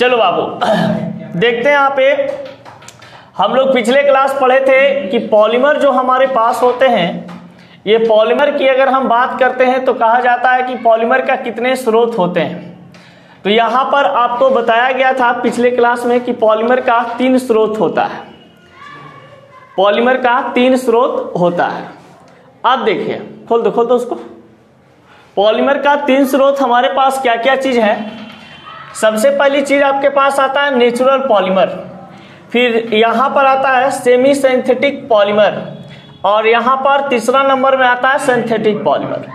चलो बाबू देखते हैं यहाँ पे हम लोग पिछले क्लास पढ़े थे कि पॉलीमर जो हमारे पास होते हैं, ये पॉलीमर की अगर हम बात करते हैं तो कहा जाता है कि पॉलीमर का कितने स्रोत होते हैं। तो यहाँ पर आपको बताया गया था पिछले क्लास में कि पॉलीमर का 3 स्रोत होता है। पॉलीमर का 3 स्रोत होता है। अब देखिए, खोल दो उसको। पॉलीमर का 3 स्रोत हमारे पास क्या क्या चीज है। सबसे पहली चीज आपके पास आता है नेचुरल पॉलीमर, फिर यहाँ पर आता है सेमी सिंथेटिक पॉलीमर, और यहाँ पर तीसरा नंबर में आता है सिंथेटिक पॉलीमर।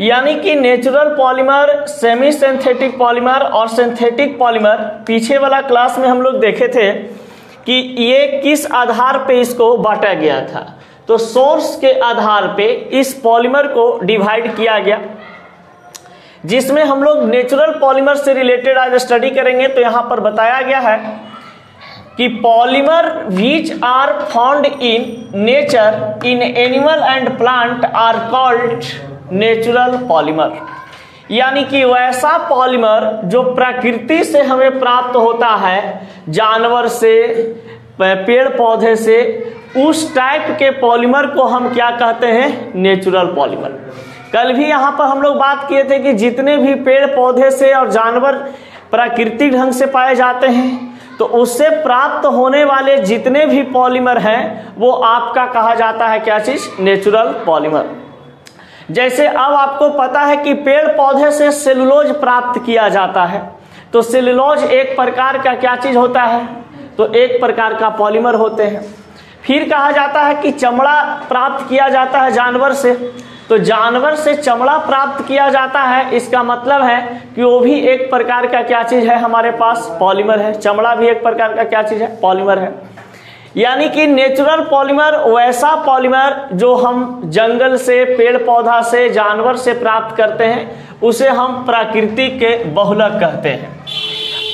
यानी कि natural polymer, semi synthetic polymer और सिंथेटिक पॉलीमर, पीछे वाला क्लास में हम लोग देखे थे कि ये किस आधार पे इसको बांटा गया था। तो सोर्स के आधार पे इस पॉलीमर को डिवाइड किया गया, जिसमें हम लोग नेचुरल पॉलीमर से रिलेटेड आज स्टडी करेंगे। तो यहाँ पर बताया गया है कि polymer which are found in nature in animal and plant are called natural polymer. यानी कि वैसा पॉलीमर जो प्रकृति से हमें प्राप्त होता है, जानवर से, पेड़ पौधे से, उस टाइप के पॉलीमर को हम क्या कहते हैं, नेचुरल पॉलीमर। कल भी यहाँ पर हम लोग बात किए थे कि जितने भी पेड़ पौधे से और जानवर प्राकृतिक ढंग से पाए जाते हैं, तो उससे प्राप्त होने वाले जितने भी पॉलीमर हैं वो आपका कहा जाता है क्या चीज, नेचुरल पॉलीमर। जैसे अब आपको पता है कि पेड़ पौधे से सेलुलोज प्राप्त किया जाता है, तो सेलुलोज एक प्रकार का क्या चीज होता है, तो एक प्रकार का पॉलीमर होते हैं। फिर कहा जाता है कि चमड़ा प्राप्त किया जाता है जानवर से, तो जानवर से चमड़ा प्राप्त किया जाता है, इसका मतलब है कि वो भी एक प्रकार का क्या चीज है, हमारे पास पॉलीमर है। चमड़ा भी एक प्रकार का क्या चीज है, पॉलीमर है। यानी कि नेचुरल पॉलीमर वैसा पॉलीमर जो हम जंगल से, पेड़ पौधा से, जानवर से प्राप्त करते हैं, उसे हम प्राकृतिक के बहुलक कहते हैं।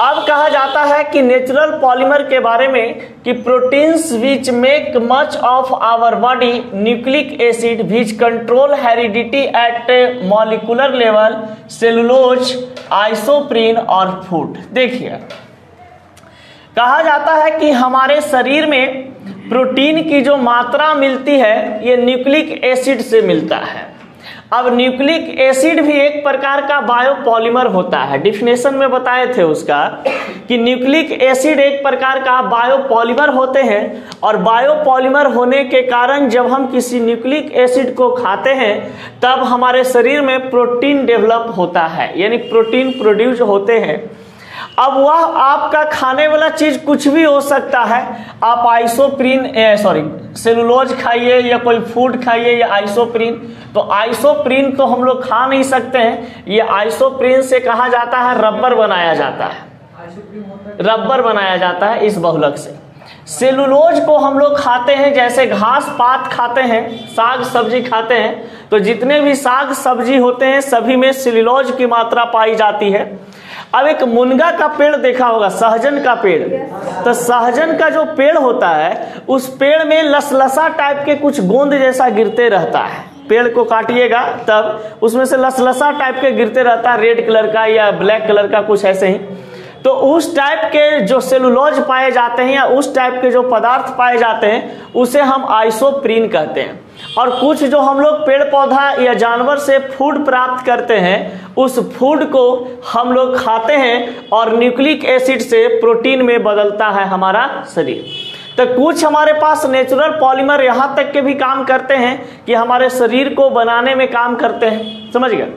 अब कहा जाता है कि नेचुरल पॉलीमर के बारे में कि proteins which make much of our body, nucleic acid which control heredity at molecular level, cellulose, isoprene और फूड। देखिए, कहा जाता है कि हमारे शरीर में प्रोटीन की जो मात्रा मिलती है ये न्यूक्लिक एसिड से मिलता है। अब न्यूक्लिक एसिड भी एक प्रकार का बायोपॉलीमर होता है। डिफिनेशन में बताए थे उसका कि न्यूक्लिक एसिड एक प्रकार का बायोपॉलीमर होते हैं, और बायोपॉलीमर होने के कारण जब हम किसी न्यूक्लिक एसिड को खाते हैं तब हमारे शरीर में प्रोटीन डेवलप होता है, यानी प्रोटीन प्रोड्यूस होते हैं। अब वह आपका खाने वाला चीज कुछ भी हो सकता है। आप सेलुलोज खाइए या कोई फूड खाइए या आइसोप्रीन, तो आइसोप्रीन तो हम लोग खा नहीं सकते हैं। ये आइसोप्रीन से कहा जाता है रबर बनाया जाता है, रबर बनाया जाता है इस बहुलक से। सेलुलोज को हम लोग खाते हैं, जैसे घास पात खाते हैं, साग सब्जी खाते हैं, तो जितने भी साग सब्जी होते हैं सभी में सेलुलोज की मात्रा पाई जाती है। अब एक मुनगा का पेड़ देखा होगा, सहजन का पेड़, तो सहजन का जो पेड़ होता है उस पेड़ में लसलसा टाइप के कुछ गोंद जैसा गिरते रहता है। पेड़ को काटिएगा तब उसमें से लसलसा टाइप के गिरते रहता है, रेड कलर का या ब्लैक कलर का कुछ ऐसे ही। तो उस टाइप के जो सेलुलोज पाए जाते हैं या उस टाइप के जो पदार्थ पाए जाते हैं उसे हम आइसोप्रीन कहते हैं। और कुछ जो हम लोग पेड़ पौधा या जानवर से फूड प्राप्त करते हैं उस फूड को हम लोग खाते हैं और न्यूक्लिक एसिड से प्रोटीन में बदलता है हमारा शरीर। तो कुछ हमारे पास नेचुरल पॉलीमर यहाँ तक के भी काम करते हैं कि हमारे शरीर को बनाने में काम करते हैं, समझ गए।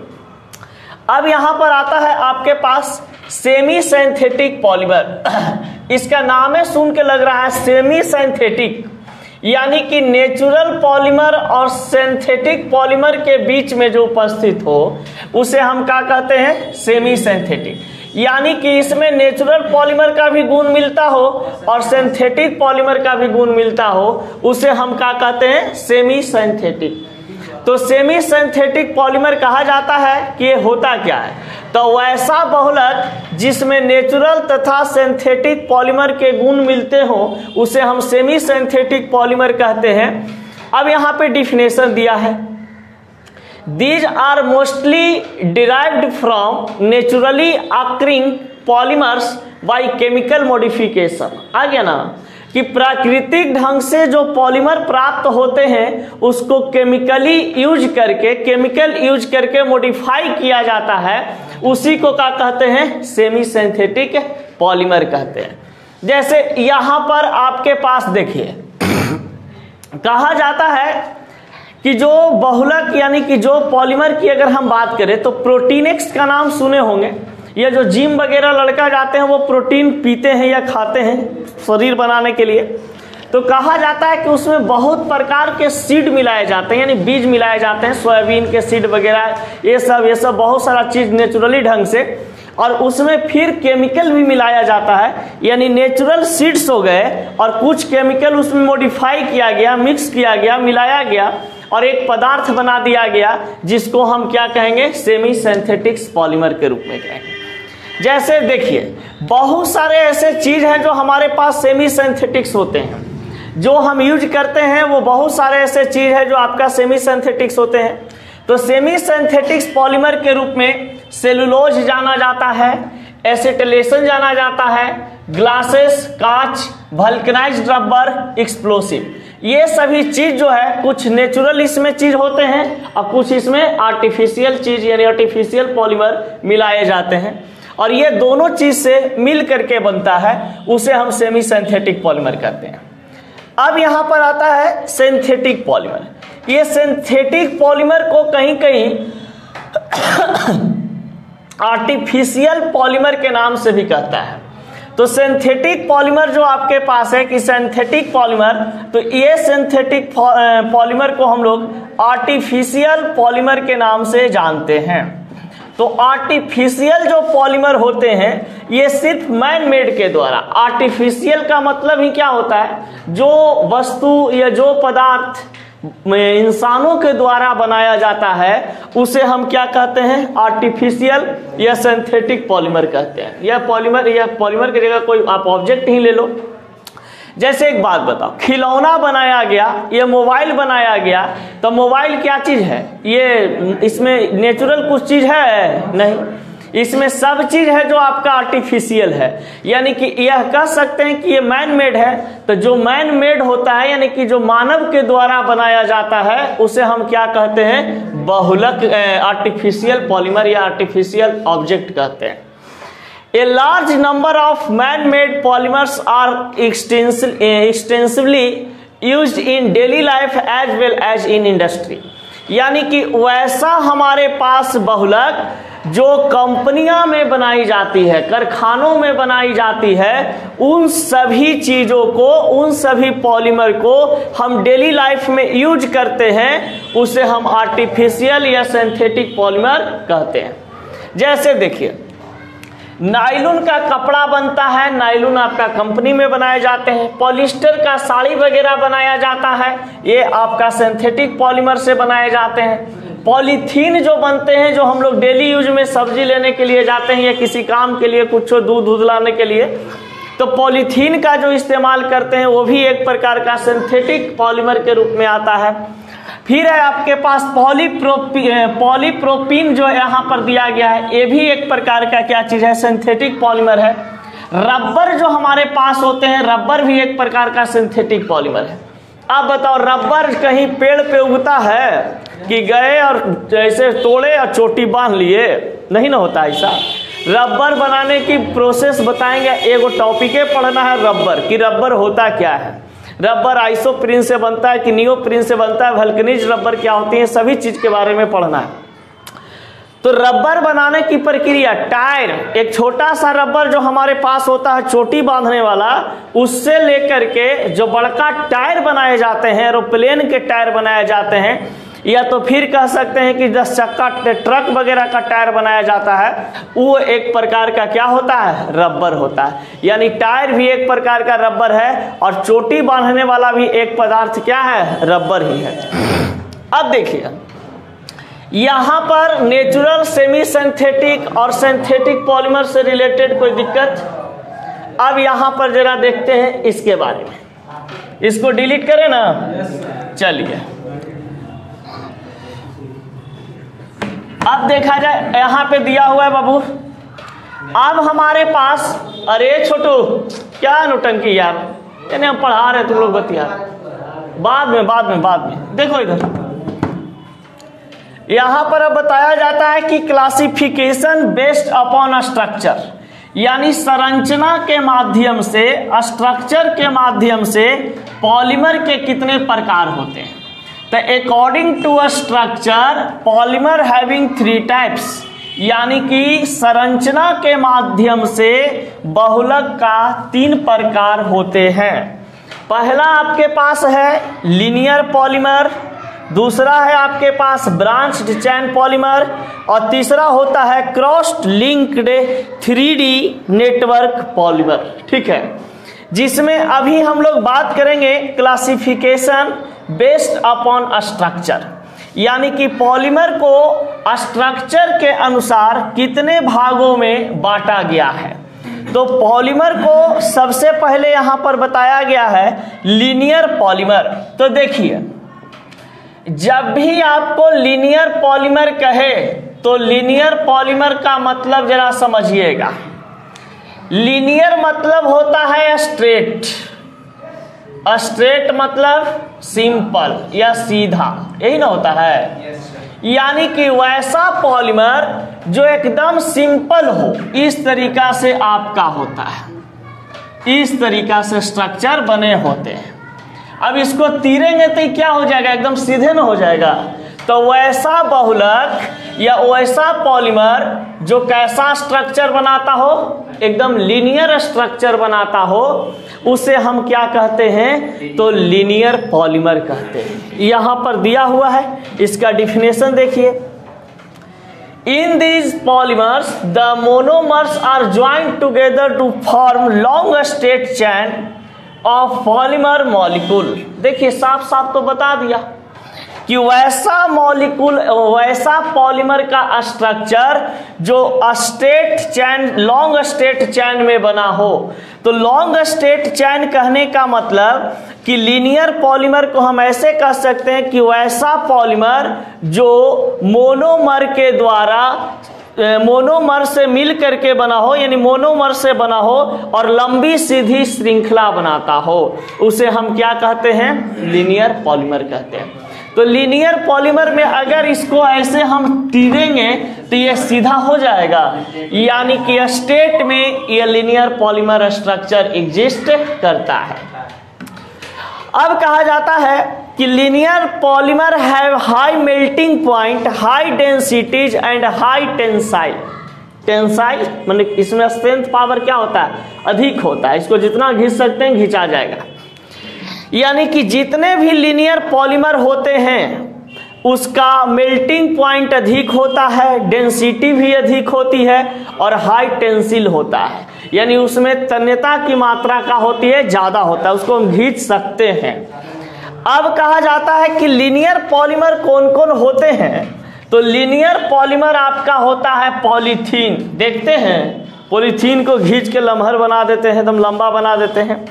अब यहाँ पर आता है आपके पास सेमी सिंथेटिक पॉलीमर। इसका नाम है, सुन के लग रहा है सेमी सिंथेटिक, यानी कि नेचुरल पॉलीमर और सिंथेटिक पॉलीमर के बीच में जो उपस्थित हो उसे हम क्या कहते हैं, सेमी सिंथेटिक। यानी कि इसमें नेचुरल पॉलीमर का भी गुण मिलता हो और सिंथेटिक पॉलीमर का भी गुण मिलता हो, उसे हम क्या कहते हैं, सेमी सिंथेटिक। तो सेमी सिंथेटिक पॉलीमर कहा जाता है कि ये होता क्या है, तो वैसा बहुलक जिसमें नेचुरल तथा सिंथेटिक पॉलीमर के गुण मिलते हो उसे हम सेमी सिंथेटिक पॉलीमर कहते हैं। अब यहाँ पे डिफिनेशन दिया है, These are mostly derived from naturally occurring polymers by chemical modification. आ गया ना कि प्राकृतिक ढंग से जो पॉलीमर प्राप्त होते हैं उसको केमिकल यूज करके मॉडिफाई किया जाता है, उसी को क्या कहते हैं, सेमी सिंथेटिक पॉलीमर कहते हैं। जैसे यहां पर आपके पास देखिए कहा जाता है कि जो बहुलक यानी कि जो पॉलीमर की अगर हम बात करें तो प्रोटीनेक्स का नाम सुने होंगे। ये जो जिम वगैरह लड़का जाते हैं वो प्रोटीन पीते हैं या खाते हैं शरीर बनाने के लिए, तो कहा जाता है कि उसमें बहुत प्रकार के सीड मिलाए जाते हैं, यानी बीज मिलाए जाते हैं, सोयाबीन के सीड वगैरह ये सब बहुत सारा चीज नेचुरली ढंग से, और उसमें फिर केमिकल भी मिलाया जाता है, यानी नेचुरल सीड्स हो गए और कुछ केमिकल उसमें मॉडिफाई किया गया, मिक्स किया गया, मिलाया गया और एक पदार्थ बना दिया गया जिसको हम क्या कहेंगे, सेमी सिंथेटिक्स पॉलीमर के रूप में कहेंगे। जैसे देखिए बहुत सारे ऐसे चीज हैं जो हमारे पास सेमी सिंथेटिक्स होते हैं, जो हम यूज करते हैं वो बहुत सारे ऐसे चीज है जो आपका सेमी सिंथेटिक्स होते हैं। तो सेमी सिंथेटिक्स पॉलीमर के रूप में सेलुलोज जाना जाता है, एसिटिलेशन जाना जाता है, ग्लासेस, कांच, वल्कनाइज्ड रबर, एक्सप्लोसिव, ये सभी चीज जो है कुछ नेचुरल इसमें चीज होते हैं और कुछ इसमें आर्टिफिशियल चीज यानी आर्टिफिशियल पॉलीमर मिलाए जाते हैं, और ये दोनों चीज से मिल करके बनता है, उसे हम सेमी सिंथेटिक पॉलीमर कहते हैं। अब यहां पर आता है सिंथेटिक पॉलीमर। ये सिंथेटिक पॉलीमर को कहीं कहीं आर्टिफिशियल पॉलीमर के नाम से भी कहता है। तो सिंथेटिक पॉलीमर जो आपके पास है कि सिंथेटिक पॉलीमर, तो ये सिंथेटिक पॉलीमर को हम लोग आर्टिफिशियल पॉलीमर के नाम से जानते हैं। तो आर्टिफिशियल जो पॉलीमर होते हैं ये सिर्फ मैन मेड के द्वारा, आर्टिफिशियल का मतलब ही क्या होता है, जो वस्तु या जो पदार्थ इंसानों के द्वारा बनाया जाता है उसे हम क्या कहते हैं, आर्टिफिशियल या सिंथेटिक पॉलीमर कहते हैं। यह पॉलीमर की जगह कोई आप ऑब्जेक्ट ही ले लो। जैसे एक बात बताओ, खिलौना बनाया गया, ये मोबाइल बनाया गया, तो मोबाइल क्या चीज है, ये इसमें नेचुरल कुछ चीज है नहीं, इसमें सब चीज है जो आपका आर्टिफिशियल है, यानी कि यह कह सकते हैं कि ये मैन मेड है। तो जो मैन मेड होता है यानी कि जो मानव के द्वारा बनाया जाता है उसे हम क्या कहते हैं, बहुलक आर्टिफिशियल पॉलीमर या आर्टिफिशियल ऑब्जेक्ट कहते हैं। A large number of man-made polymers are extensively used in daily life as well as in industry। यानी कि वैसा हमारे पास बहुलक जो कंपनियां में बनाई जाती है, कारखानों में बनाई जाती है, उन सभी चीजों को, उन सभी पॉलीमर को हम डेली लाइफ में यूज करते हैं, उसे हम आर्टिफिशियल या सिंथेटिक पॉलीमर कहते हैं। जैसे देखिए नायलॉन का कपड़ा बनता है, नायलॉन आपका कंपनी में बनाए जाते हैं। पॉलिस्टर का साड़ी वगैरह बनाया जाता है, ये आपका सिंथेटिक पॉलीमर से बनाए जाते हैं। पॉलीथीन जो बनते हैं, जो हम लोग डेली यूज में सब्जी लेने के लिए जाते हैं या किसी काम के लिए, कुछ दूध लाने के लिए, तो पॉलीथीन का जो इस्तेमाल करते हैं वो भी एक प्रकार का सिंथेटिक पॉलीमर के रूप में आता है। फिर है आपके पास पॉलीप्रोपीन जो यहाँ पर दिया गया है, ये भी एक प्रकार का क्या चीज है, सिंथेटिक पॉलीमर है। रबर जो हमारे पास होते हैं, रबर भी एक प्रकार का सिंथेटिक पॉलीमर है। अब बताओ रबर कहीं पेड़ पे उगता है कि गए और जैसे तोड़े और चोटी बांध लिए, नहीं ना होता ऐसा। रबर बनाने की प्रोसेस बताएंगे, एगो टॉपिके पढ़ना है रबर कि रबर होता क्या है, रबर आइसोप्रीन से बनता है कि नियोप्रीन से बनता है, वल्कनीज रबर क्या होती है, सभी चीज के बारे में पढ़ना है। तो रबर बनाने की प्रक्रिया, टायर, एक छोटा सा रबर जो हमारे पास होता है चोटी बांधने वाला, उससे लेकर के जो बड़का टायर बनाए जाते हैं, एरोप्लेन के टायर बनाए जाते हैं, या तो फिर कह सकते हैं कि 10 चक्का ट्रक वगैरह का टायर बनाया जाता है, वो एक प्रकार का क्या होता है, रबर होता है। यानी टायर भी एक प्रकार का रबर है और चोटी बांधने वाला भी एक पदार्थ क्या है, रबर ही है। अब देखिए यहां पर नेचुरल, सेमी सिंथेटिक और सिंथेटिक पॉलीमर से रिलेटेड कोई दिक्कत? अब यहां पर जरा देखते हैं इसके बारे में, इसको डिलीट करें ना, चलिए अब देखा जाए, यहां पे दिया हुआ है बाबू अब हमारे पास, अरे छोटू क्या नौटंकी यार, यानी हम पढ़ा रहे तुम लोग बतिया, बाद में देखो इधर। यहां पर अब बताया जाता है कि क्लासिफिकेशन बेस्ड अपॉन स्ट्रक्चर, यानी संरचना के माध्यम से, स्ट्रक्चर के माध्यम से पॉलीमर के कितने प्रकार होते हैं। तो according to a structure polymer having 3 types, यानी कि संरचना के माध्यम से बहुलक का 3 प्रकार होते हैं। पहला आपके पास है लीनियर पॉलीमर, दूसरा है आपके पास ब्रांच्ड चैन पॉलीमर, और तीसरा होता है crossed linked 3D network polymer. ठीक है, जिसमें अभी हम लोग बात करेंगे क्लासिफिकेशन बेस्ड अपॉन स्ट्रक्चर, यानी कि पॉलीमर को स्ट्रक्चर के अनुसार कितने भागों में बांटा गया है। तो पॉलीमर को सबसे पहले यहां पर बताया गया है लीनियर पॉलीमर। तो देखिए, जब भी आपको लीनियर पॉलीमर कहे तो लीनियर पॉलीमर का मतलब जरा समझिएगा। लीनियर मतलब होता है स्ट्रेट, स्ट्रेट मतलब सिंपल या सीधा, यही ना होता है। यानी कि वैसा पॉलीमर जो एकदम सिंपल हो, इस तरीका से आपका होता है, इस तरीका से स्ट्रक्चर बने होते हैं। अब इसको तीरेंगे तो क्या हो जाएगा, एकदम सीधे न हो जाएगा। तो वैसा बहुलक या वैसा पॉलीमर जो कैसा स्ट्रक्चर बनाता हो, एकदम लीनियर स्ट्रक्चर बनाता हो, उसे हम क्या कहते हैं, तो लीनियर पॉलीमर कहते हैं। यहां पर दिया हुआ है, इसका डिफिनेशन देखिए। In these polymers the monomers are joined together to form long straight chain of polymer molecule. देखिए साफ साफ तो बता दिया कि वैसा मॉलिक्यूल, वैसा पॉलीमर का स्ट्रक्चर जो स्ट्रेट चैन, लॉन्ग स्ट्रेट चैन में बना हो। तो लॉन्ग स्ट्रेट चैन कहने का मतलब कि लीनियर पॉलीमर को हम ऐसे कह सकते हैं कि वैसा पॉलीमर जो मोनोमर के द्वारा, मोनोमर से मिल करके बना हो, यानी मोनोमर से बना हो और लंबी सीधी श्रृंखला बनाता हो, उसे हम क्या कहते हैं, लीनियर पॉलीमर कहते हैं। तो लीनियर पॉलीमर में अगर इसको ऐसे हम तीरेंगे तो ये सीधा हो जाएगा, यानी कि स्ट्रेट में ये लीनियर पॉलीमर स्ट्रक्चर एग्जिस्ट करता है। अब कहा जाता है कि linear polymer have high melting point, high densities and high tensile. Tensile मतलब इसमें स्ट्रेंथ पावर क्या होता है, अधिक होता है, इसको जितना घिंच सकते हैं घिंचा जाएगा। यानी कि जितने भी लीनियर पॉलीमर होते हैं उसका मेल्टिंग पॉइंट अधिक होता है, डेंसिटी भी अधिक होती है और हाई टेंसिल होता है, यानी उसमें तन्यता की मात्रा का होती है, ज्यादा होता है, उसको हम खींच सकते हैं। अब कहा जाता है कि लीनियर पॉलीमर कौन कौन होते हैं। तो लीनियर पॉलीमर आपका होता है पॉलीथीन। देखते हैं पॉलीथीन को खींच के लम्हर बना देते हैं, एकदम लंबा बना देते हैं।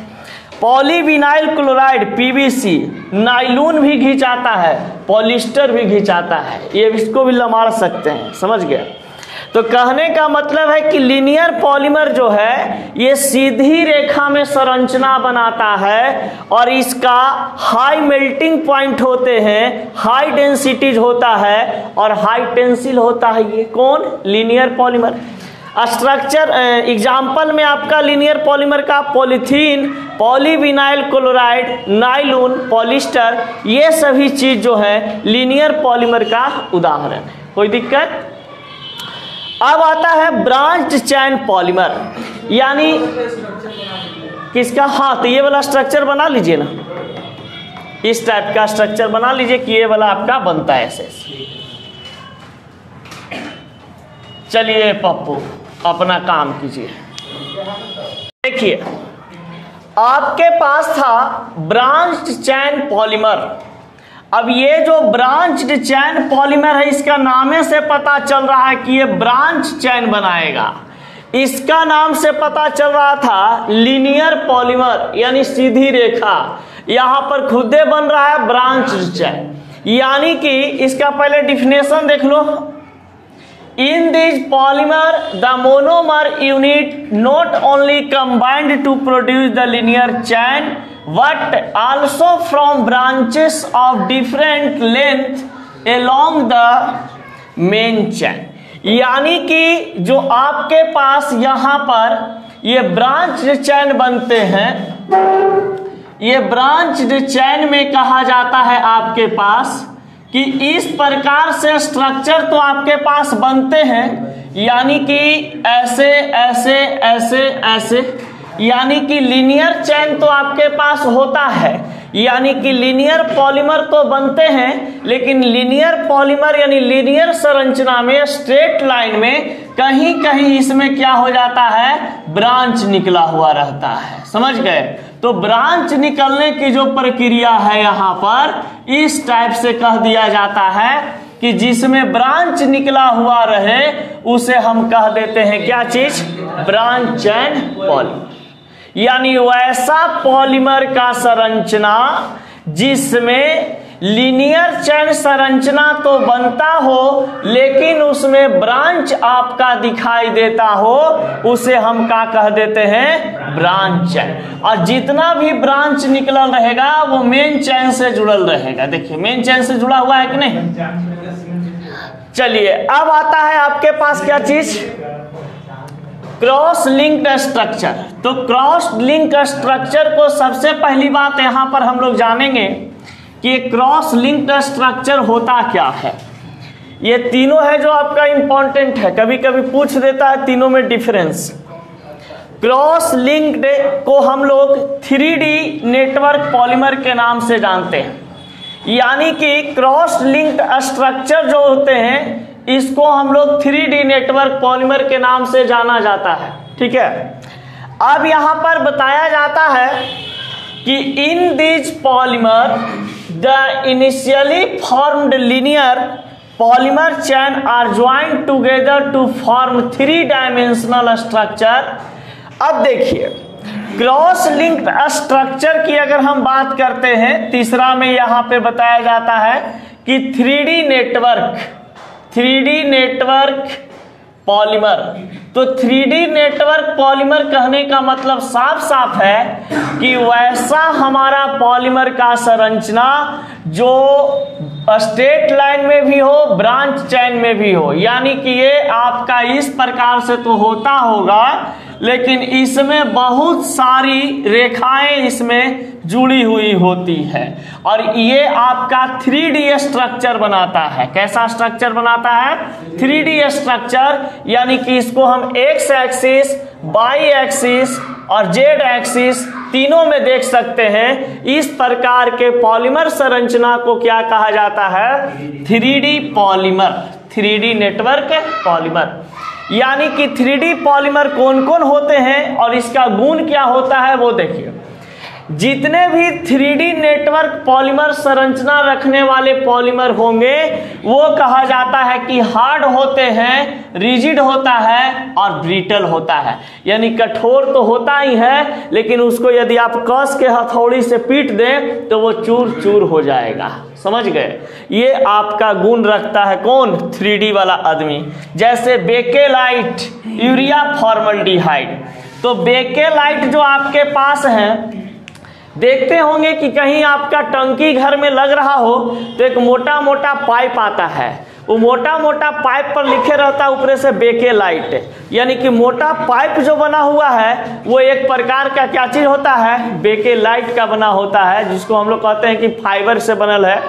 पॉलीविनाइल क्लोराइड पीवीसी, नाइलून भी घिंचाता है, पॉलिस्टर भी घिंचाता है, ये इसको भी लमाड़ सकते हैं, समझ गए। तो कहने का मतलब है कि लीनियर पॉलीमर जो है ये सीधी रेखा में संरचना बनाता है और इसका हाई मेल्टिंग पॉइंट होते हैं, हाई डेंसिटीज होता है और हाई टेंसिल होता है। ये कौन, लीनियर पॉलीमर। स्ट्रक्चर एग्जाम्पल में आपका लीनियर पॉलीमर का पॉलीथीन, पॉलीविनाइल क्लोराइड, नाइलून, पॉलिस्टर, ये सभी चीज जो है लीनियर पॉलीमर का उदाहरण है। कोई दिक्कत। अब आता है ब्रांच्ड चैन पॉलीमर, यानी किसका, हाँ तो ये वाला स्ट्रक्चर बना लीजिए ना, इस टाइप का स्ट्रक्चर बना लीजिए कि ये वाला आपका बनता है ऐसे। चलिए पप्पू अपना काम कीजिए। देखिए आपके पास था ब्रांच्ड चैन पॉलीमर। अब ये जो ब्रांच्ड चैन पॉलीमर है, इसका नामे से पता चल रहा है कि ये ब्रांच चैन बनाएगा। इसका नाम से पता चल रहा था लीनियर पॉलीमर, यानी सीधी रेखा। यहां पर खुदे बन रहा है ब्रांच्ड चैन, यानी कि इसका पहले डिफिनेशन देख लो। In this polymer, the monomer unit not only combined to produce the linear chain, but also from branches of different length along the main chain. यानी कि जो आपके पास यहाँ पर ये ब्रांच चैन बनते हैं, ये ब्रांच चैन में कहा जाता है आपके पास कि इस प्रकार से स्ट्रक्चर तो आपके पास बनते हैं, यानी कि ऐसे ऐसे ऐसे ऐसे, यानी कि लीनियर चैन तो आपके पास होता है, यानी कि लीनियर पॉलीमर तो बनते हैं, लेकिन लीनियर पॉलीमर यानी लीनियर संरचना में स्ट्रेट लाइन में कहीं कहीं इसमें क्या हो जाता है, ब्रांच निकला हुआ रहता है। समझ गए? तो ब्रांच निकलने की जो प्रक्रिया है यहाँ पर इस टाइप से कह दिया जाता है कि जिसमें ब्रांच निकला हुआ रहे उसे हम कह देते हैं क्या चीज, ब्रांच चैन पॉलीमर। यानी वैसा पॉलीमर का संरचना जिसमें लीनियर चैन संरचना तो बनता हो लेकिन उसमें ब्रांच आपका दिखाई देता हो, उसे हम क्या कह देते हैं, ब्रांच चैन। और जितना भी ब्रांच निकल रहेगा वो मेन चैन से जुड़ल रहेगा। देखिए मेन चैन से जुड़ा हुआ है कि नहीं। चलिए अब आता है आपके पास क्या चीज, क्रॉस लिंक्ड स्ट्रक्चर। तो क्रॉस लिंक स्ट्रक्चर को सबसे पहली बात यहां पर हम लोग जानेंगे कि क्रॉस लिंक्ड स्ट्रक्चर होता क्या है। ये तीनों है जो आपका इंपॉर्टेंट है, कभी कभी पूछ देता है तीनों में डिफरेंस। क्रॉस लिंक्ड को हम लोग 3D नेटवर्क पॉलीमर के नाम से जानते हैं, यानी कि क्रॉस लिंक्ड स्ट्रक्चर जो होते हैं इसको हम लोग 3D नेटवर्क पॉलीमर के नाम से जाना जाता है। ठीक है, अब यहां पर बताया जाता है कि in this polymer the initially formed linear polymer chain are joined together to form 3 dimensional structure. अब देखिए क्रॉस लिंक्ड स्ट्रक्चर की अगर हम बात करते हैं, तीसरा में यहां पे बताया जाता है कि 3D नेटवर्क पॉलीमर। तो 3D नेटवर्क पॉलीमर कहने का मतलब साफ साफ है कि वैसा हमारा पॉलीमर का संरचना जो स्ट्रेट लाइन में भी हो, ब्रांच चैन में भी हो, यानी कि ये आपका इस प्रकार से तो होता होगा लेकिन इसमें बहुत सारी रेखाएं इसमें जुड़ी हुई होती है और ये आपका 3D स्ट्रक्चर बनाता है। कैसा स्ट्रक्चर बनाता है, 3D स्ट्रक्चर, यानी कि इसको हम एक्स एक्सिस, वाई एक्सिस और जेड एक्सिस तीनों में देख सकते हैं। इस प्रकार के पॉलीमर संरचना को क्या कहा जाता है, 3D polymer, 3D network polymer. यानी कि 3D पॉलीमर कौन कौन होते हैं और इसका गुण क्या होता है वो देखिए। जितने भी 3D नेटवर्क पॉलीमर संरचना रखने वाले पॉलीमर होंगे वो कहा जाता है कि हार्ड होते हैं, रिजिड होता है और ब्रिटल होता है। यानी कठोर तो होता ही है लेकिन उसको यदि आप कस के हथौड़ी से पीट दें तो वो चूर चूर हो जाएगा। समझ गए? ये आपका गुण रखता है कौन, 3D वाला आदमी। जैसे बेकेलाइट, यूरिया फॉर्मल्डिहाइड। तो बेकेलाइट जो आपके पास है, देखते होंगे कि कहीं आपका टंकी घर में लग रहा हो तो एक मोटा मोटा पाइप आता है, वो मोटा मोटा पाइप पर लिखे रहता है ऊपर से बेकेलाइट। यानी कि मोटा पाइप जो बना हुआ है वो एक प्रकार का क्या चीज होता है, बेकेलाइट का बना होता है, जिसको हम लोग कहते हैं कि फाइबर से बनल है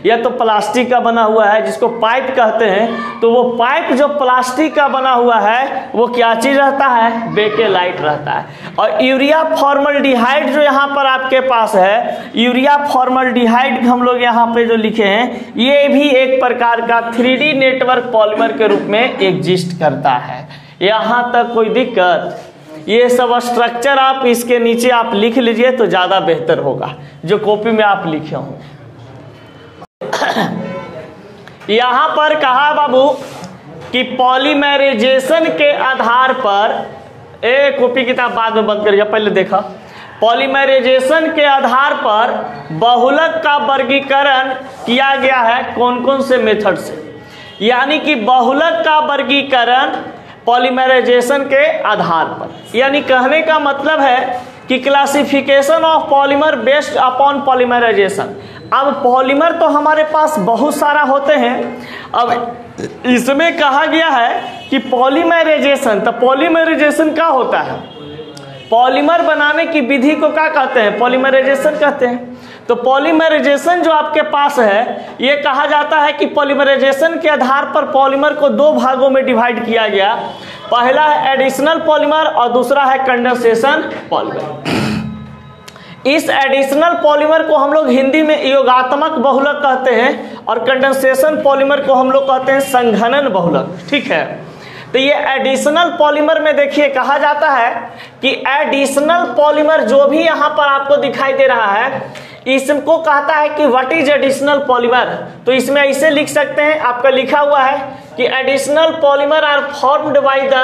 या तो प्लास्टिक का बना हुआ है जिसको पाइप कहते हैं। तो वो पाइप जो प्लास्टिक का बना हुआ है वो क्या चीज रहता है, बेकेलाइट रहता है। और यूरिया फॉर्मल्डिहाइड जो यहाँ पर आपके पास है, यूरिया फॉर्मल्डिहाइड हम लोग यहाँ पे जो लिखे हैं, ये भी एक प्रकार का 3D नेटवर्क पॉलीमर के रूप में एग्जिस्ट करता है। यहाँ तक कोई दिक्कत? ये सब स्ट्रक्चर आप इसके नीचे आप लिख लीजिए तो ज्यादा बेहतर होगा, जो कॉपी में आप लिखे होंगे। यहां पर कहा बाबू कि पॉलीमराइजेशन के आधार पर, कॉपी किताब बाद में बंद करिए, पहले देखा। पॉलीमराइजेशन के आधार पर बहुलक का वर्गीकरण किया गया है कौन कौन से मेथड से। यानी कि बहुलक का वर्गीकरण पॉलीमराइजेशन के आधार पर। यानी कहने का मतलब है कि classification of polymer based upon polymerization. अब पॉलीमर तो हमारे पास बहुत सारा होते हैं, अब इसमें कहा गया है कि पॉलीमराइजेशन, तो पॉलीमराइजेशन क्या होता है? पॉलीमर बनाने की विधि को क्या कहते हैं? पॉलीमराइजेशन कहते हैं। तो पॉलीमराइजेशन जो आपके पास है, ये कहा जाता है कि पॉलीमराइजेशन के आधार पर पॉलीमर को दो भागों में डिवाइड किया गया। पहला है एडिशनल पॉलीमर और दूसरा है कंडेंसेशन पॉलीमर। इस एडिशनल पॉलीमर को हम लोग हिंदी में योगात्मक बहुलक कहते हैं और कंडेंसेशन पॉलीमर को हम लोग कहते हैं संघनन बहुलक। ठीक है, तो ये एडिशनल पॉलीमर में देखिए कहा जाता है कि एडिशनल पॉलीमर जो भी यहाँ पर आपको दिखाई दे रहा है, इसको कहता है कि व्हाट इज एडिशनल पॉलीमर। तो इसमें ऐसे लिख सकते हैं, आपका लिखा हुआ है कि additional polymer are formed by the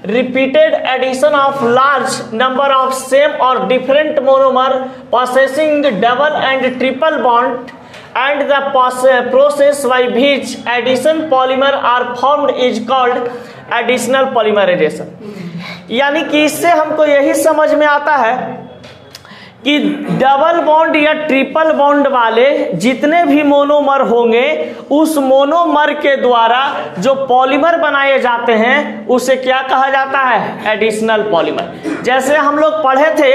repeated addition of large number of same और different monomer possessing double and triple bond and the process by which addition polymer are formed is called additional polymerization। यानी कि इससे हमको यही समझ में आता है कि डबल बॉन्ड या ट्रिपल बॉन्ड वाले जितने भी मोनोमर होंगे, उस मोनोमर के द्वारा जो पॉलीमर बनाए जाते हैं उसे क्या कहा जाता है? Additional polymer. जैसे हम लोग पढ़े थे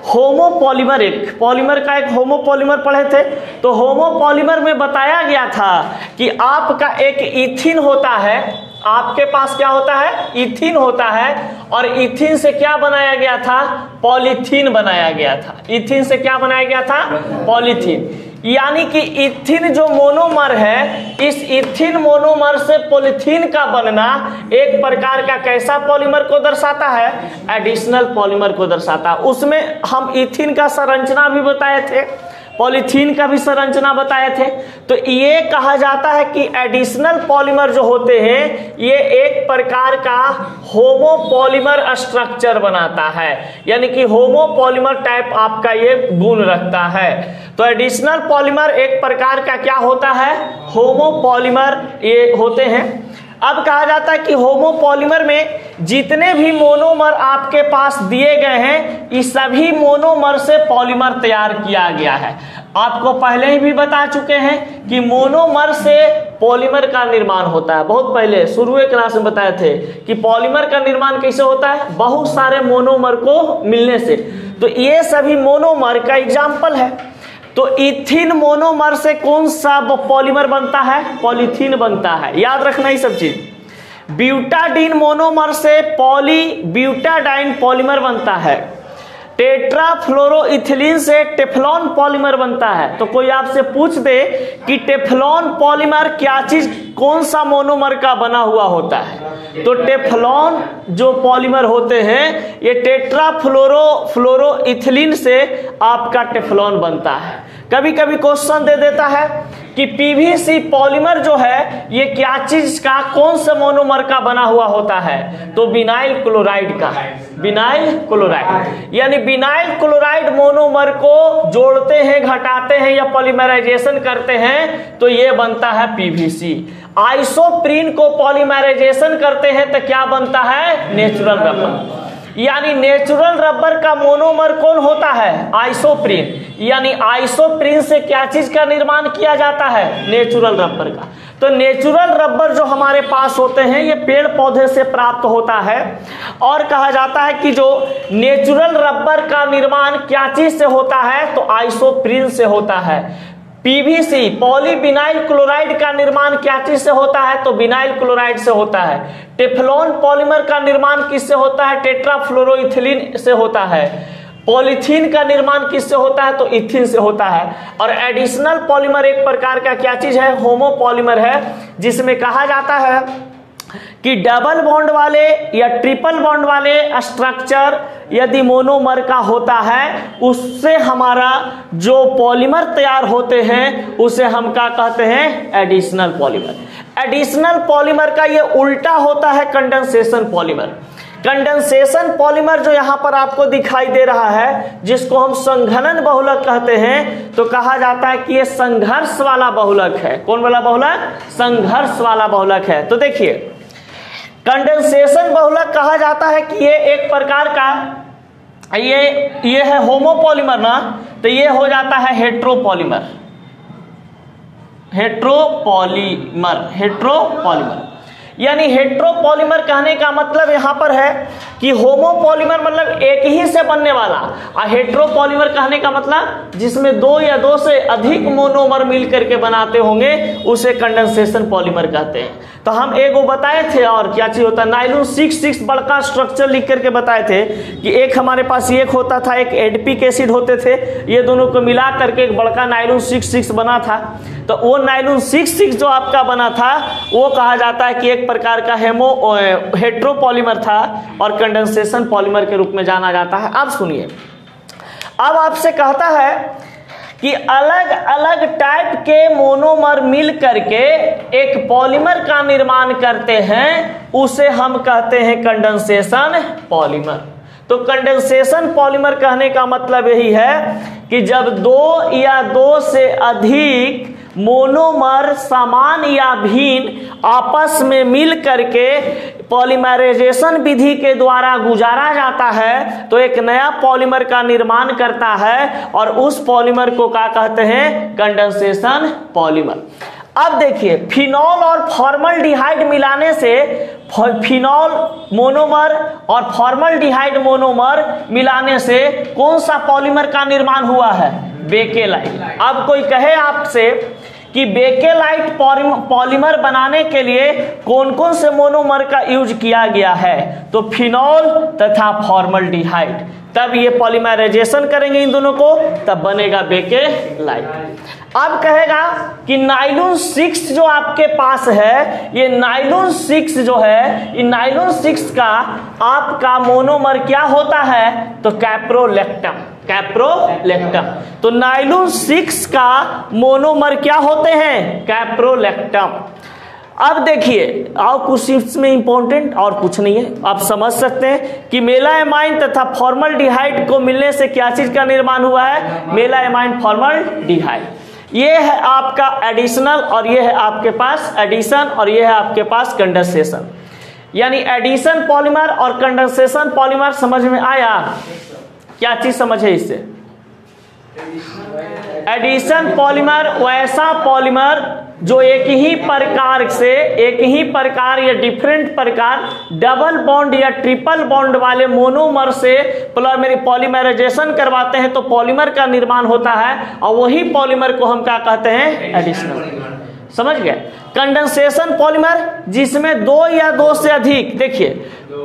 होमोपॉलीमर, एक पॉलीमर का एक होमोपॉलीमर पढ़े थे। तो होमोपॉलीमर में बताया गया था कि आपका एक इथिन होता है, आपके पास क्या होता है? इथिन होता है, और इथिन से क्या बनाया गया था? पॉलीथीन बनाया गया था। इथिन से क्या बनाया गया था? पॉलीथीन। यानी कि इथिन जो मोनोमर है, इस इथिन मोनोमर से पॉलीथीन का बनना एक प्रकार का कैसा पॉलीमर को दर्शाता है? एडिशनल पॉलीमर को दर्शाता है। उसमें हम इथिन का संरचना भी बताए थे, पॉलीथीन का भी संरचना बताए थे। तो ये कहा जाता है कि एडिशनल पॉलीमर जो होते हैं, ये एक प्रकार का होमोपॉलीमर स्ट्रक्चर बनाता है, यानी कि होमोपॉलीमर टाइप आपका ये गुण रखता है। तो एडिशनल पॉलीमर एक प्रकार का क्या होता है? होमोपॉलीमर ये होते हैं। अब कहा जाता है कि होमोपॉलीमर में जितने भी मोनोमर आपके पास दिए गए हैं, इस सभी मोनोमर से पॉलीमर तैयार किया गया है। आपको पहले ही भी बता चुके हैं कि मोनोमर से पॉलीमर का निर्माण होता है। बहुत पहले शुरू क्लास में बताए थे कि पॉलीमर का निर्माण कैसे होता है? बहुत सारे मोनोमर को मिलने से। तो ये सभी मोनोमर का एग्जाम्पल है। तो इथिन मोनोमर से कौन सा पॉलीमर बनता है? पॉलीथीन बनता है। याद रखना ये सब चीज। ब्यूटाडीन मोनोमर से पॉलीब्यूटाडाइन पॉलीमर बनता है। टेट्राफ्लोरोइथिलीन से टेफ्लॉन पॉलीमर बनता है। तो कोई आपसे पूछ दे कि टेफ्लॉन पॉलीमर क्या चीज, कौन सा मोनोमर का बना हुआ होता है, तो टेफ्लॉन जो पॉलीमर होते हैं, ये टेट्राफ्लोरोइथिलीन से आपका टेफ्लॉन बनता है। कभी कभी क्वेश्चन दे देता है कि पीवीसी पॉलीमर जो है, ये क्या चीज का, कौन से मोनोमर का बना हुआ होता है, तो विनाइल क्लोराइड का। विनाइल क्लोराइड, यानी विनाइल क्लोराइड मोनोमर को जोड़ते हैं, घटाते हैं या पॉलीमराइजेशन करते हैं, तो ये बनता है पीवीसी। आइसोप्रीन को पॉलीमराइजेशन करते हैं तो क्या बनता है? Natural rubber. यानी नेचुरल रबर का मोनोमर कौन होता है? आइसोप्रीन। यानी आइसोप्रीन से क्या चीज का निर्माण किया जाता है? नेचुरल रबर का। तो नेचुरल रबर जो हमारे पास होते हैं, ये पेड़ पौधे से प्राप्त होता है। और कहा जाता है कि जो नेचुरल रबर का निर्माण क्या चीज से होता है? तो आइसोप्रीन से होता है। पीवीसी पॉलीविनाइल क्लोराइड का निर्माण क्या चीज से होता है? तो विनाइल क्लोराइड से होता है। टेफ्लॉन पॉलीमर का निर्माण किससे होता है? टेट्राफ्लोरोइथिलीन से होता है। पॉलीथीन का निर्माण किससे होता है? तो इथिन से होता है। और एडिशनल पॉलीमर एक प्रकार का क्या चीज है? होमोपॉलीमर है, जिसमें कहा जाता है कि डबल बॉन्ड वाले या ट्रिपल बॉन्ड वाले स्ट्रक्चर यदि मोनोमर का होता है, उससे हमारा जो पॉलीमर तैयार होते हैं उसे हम क्या कहते हैं? Additional polymer. एडिशनल पॉलीमर का ये उल्टा होता है कंडेंसेशन पॉलीमर। कंडेंसेशन पॉलीमर जो यहां पर आपको दिखाई दे रहा है, जिसको हम संघनन बहुलक कहते हैं, तो कहा जाता है कि ये संघर्ष वाला बहुलक है। कौन वाला बहुलक? संघर्ष वाला बहुलक है। तो देखिए, कंडेंसेशन बहुलक कहा जाता है कि ये एक प्रकार का ये है होमोपॉलीमर ना, तो ये हो जाता है हेट्रोपॉलीमर। हेट्रोपॉलीमर यानी हेट्रोपॉलीमर कहने का मतलब यहां पर है कि होमोपॉलीमर मतलब एक ही से बनने वाला, और हेट्रोपॉलीमर कहने का मतलब जिसमें दो या दो से अधिक मोनोमर मिल करके बनाते होंगे, उसे कंडेंसेशन पॉलीमर कहते हैं। तो हम एगो बताए थे, और क्या चीज होता है, नाइलॉन 6 बड़का स्ट्रक्चर लिख करके बताए थे कि एक हमारे पास एक होता था, एक एडिपिक एसिड होते थे, ये दोनों को मिला करके एक बड़का नाइलॉन 6 बना था। तो वो नाइलॉन 6 जो आपका बना था, वो कहा जाता है कि एक प्रकार का हेट्रोपॉलीमर था और कंडेंसेशन पॉलीमर के रूप में जाना जाता है। अब सुनिए, अब आपसे कहता है कि अलग अलग टाइप के मोनोमर मिल करके एक पॉलीमर का निर्माण करते हैं, उसे हम कहते हैं कंडेंसेशन पॉलीमर। तो कंडेंसेशन पॉलीमर कहने का मतलब यही है कि जब दो या दो से अधिक मोनोमर समान या भिन्न आपस में मिल करके पॉलीमराइजेशन विधि के द्वारा गुजारा जाता है, तो एक नया पॉलीमर का निर्माण करता है, और उस पॉलीमर को क्या कहते हैं? Condensation polymer. अब देखिए, फिनॉल और फॉर्मल्डिहाइड मिलाने से फिनॉल मोनोमर और फॉर्मल्डिहाइड मोनोमर मिलाने से कौन सा पॉलीमर का निर्माण हुआ है? बेकेलाइट। अब कोई कहे आपसे कि बेकेलाइट पॉलीमर बनाने के लिए कौन कौन से मोनोमर का यूज किया गया है, तो फिनॉल तथा फॉर्मल्डिहाइड। तब ये पॉलीमराइजेशन करेंगे इन दोनों को, तब बनेगा बेकेलाइट। अब कहेगा कि नाइलॉन 6 जो आपके पास है, ये नाइलॉन 6 जो है, ये नाइलॉन 6 का आपका मोनोमर क्या होता है? तो कैप्रोलेक्टम। तो नाइलॉन 6 का मोनोमर क्या होते हैं? कैप्रोलेक्टम। अब देखिए, और कुछ इसमें इंपॉर्टेंट और कुछ नहीं है, आप समझ सकते हैं कि मेलामाइन तथा फॉर्मल्डिहाइड को मिलने से क्या चीज का निर्माण हुआ है? Melamine formaldehyde. ये है आपका एडिशनल, और ये है आपके पास एडिशन, और ये है आपके पास कंडेंसेशन। यानी एडिशन पॉलीमर और कंडेंसेशन पॉलीमर समझ में आया? क्या चीज समझ है इससे? एडिशन पॉलीमर वैसा पॉलीमर जो एक ही प्रकार या डिफरेंट प्रकार डबल बॉन्ड या ट्रिपल बॉन्ड वाले मोनोमर से पॉलीमराइजेशन करवाते हैं, तो पॉलीमर का निर्माण होता है, और वही पॉलीमर को हम क्या कहते हैं? एडिशनल। समझ गए? कंडेंसेशन पॉलीमर जिसमें दो या दो से अधिक, देखिए,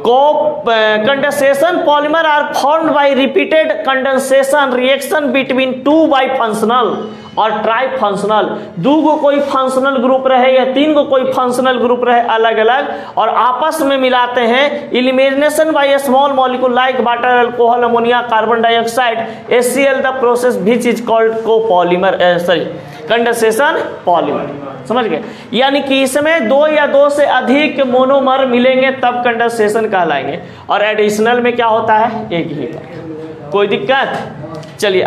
condensation polymer are formed by repeated condensation reaction between two bifunctional और ट्राई फंक्शनल। दो को कोई फंक्शनल ग्रुप रहे या तीन को कोई फंक्शनल ग्रुप रहे अलग अलग, और आपस में मिलाते हैं। Elimination by small molecule like water, alcohol, ammonia, carbon dioxide, HCl, the process which is called copolymer, condensation polymer. समझ गए? यानी कि इसमें दो या दो से अधिक मोनोमर मिलेंगे तब कंडेंसेशन कहलाएंगे, और एडिशनल में क्या होता है? एक ही। कोई दिक्कत? चलिए।